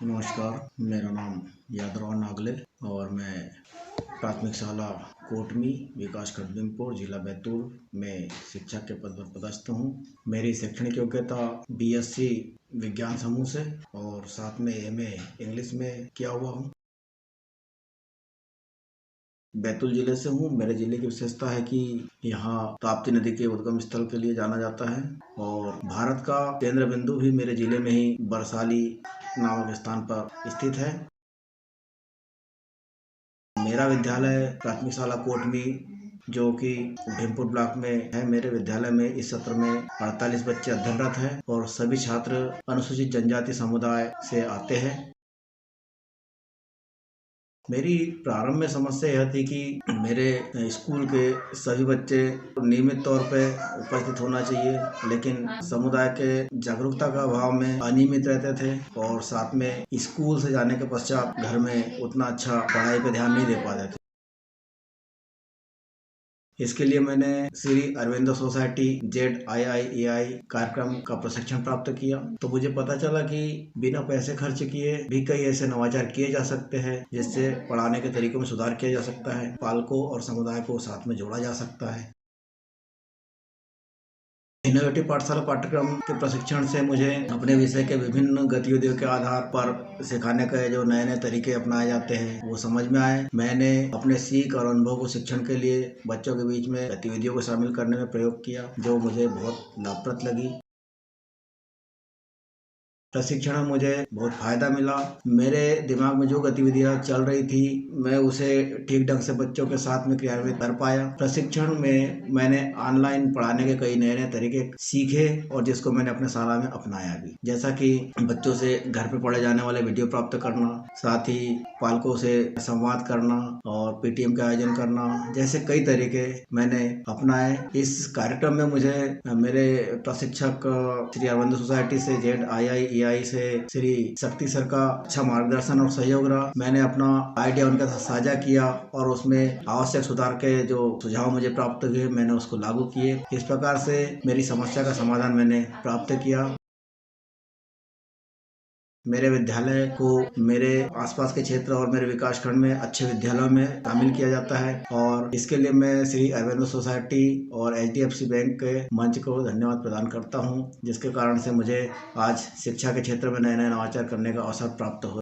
नमस्कार, मेरा नाम यादव नागले और मैं प्राथमिक शाला कोटमी विकासखंड बिंगपुर जिला बैतूल में शिक्षक के पद पर पदस्थ हूँ। मेरी शैक्षणिक योग्यता बीएससी विज्ञान समूह से और साथ में एमए इंग्लिश में किया हुआ हूँ। बैतूल जिले से हूँ। मेरे जिले की विशेषता है कि यहाँ ताप्ती नदी के उद्गम स्थल के लिए जाना जाता है और भारत का केंद्र बिंदु भी मेरे जिले में ही बरसाली नामक स्थान पर स्थित है। मेरा विद्यालय प्राथमिक शाला कोटमी जो कि भीमपुर ब्लॉक में है। मेरे विद्यालय में इस सत्र में 48 बच्चे अध्ययनरत हैं और सभी छात्र अनुसूचित जनजाति समुदाय से आते हैं। मेरी प्रारंभ में समस्या यह थी कि मेरे स्कूल के सभी बच्चे नियमित तौर पे उपस्थित होना चाहिए, लेकिन समुदाय के जागरूकता का अभाव में अनियमित रहते थे और साथ में स्कूल से जाने के पश्चात घर में उतना अच्छा पढ़ाई पे ध्यान नहीं दे पाते थे। इसके लिए मैंने श्री अरविंदो सोसाइटी ZIIEI कार्यक्रम का प्रशिक्षण प्राप्त किया, तो मुझे पता चला कि बिना पैसे खर्च किए भी कई ऐसे नवाचार किए जा सकते हैं जिससे पढ़ाने के तरीकों में सुधार किया जा सकता है, पालकों और समुदाय को साथ में जोड़ा जा सकता है। इनोवेटिव पाठशाला पाठ्यक्रम के प्रशिक्षण से मुझे अपने विषय के विभिन्न गतिविधियों के आधार पर सिखाने के जो नए नए तरीके अपनाए जाते हैं वो समझ में आए। मैंने अपने सीख और अनुभव को शिक्षण के लिए बच्चों के बीच में गतिविधियों को शामिल करने में प्रयोग किया, जो मुझे बहुत लाभप्रद लगी। प्रशिक्षण में मुझे बहुत फायदा मिला। मेरे दिमाग में जो गतिविधियां चल रही थी मैं उसे ठीक ढंग से बच्चों के साथ में क्रियान्वित कर पाया। प्रशिक्षण में मैंने ऑनलाइन पढ़ाने के कई नए नए तरीके सीखे और जिसको मैंने अपने शाला में अपनाया भी, जैसा कि बच्चों से घर पे पढ़े जाने वाले वीडियो प्राप्त करना, साथ ही पालकों से संवाद करना और पीटीएम का आयोजन करना, जैसे कई तरीके मैंने अपनाए। इस कार्यक्रम में मुझे मेरे प्रशिक्षक श्री अरविंदो सोसाइटी से ZIIEI से श्री शक्ति सर का अच्छा मार्गदर्शन और सहयोग रहा। मैंने अपना आइडिया उनके साथ साझा किया और उसमें आवश्यक सुधार के जो सुझाव मुझे प्राप्त हुए मैंने उसको लागू किए। इस प्रकार से मेरी समस्या का समाधान मैंने प्राप्त किया। मेरे विद्यालय को मेरे आसपास के क्षेत्र और मेरे विकास खंड में अच्छे विद्यालयों में शामिल किया जाता है और इसके लिए मैं श्री अरविंदो सोसाइटी और HDFC बैंक के मंच को धन्यवाद प्रदान करता हूं, जिसके कारण से मुझे आज शिक्षा के क्षेत्र में नए नए नवाचार करने का अवसर प्राप्त हुआ।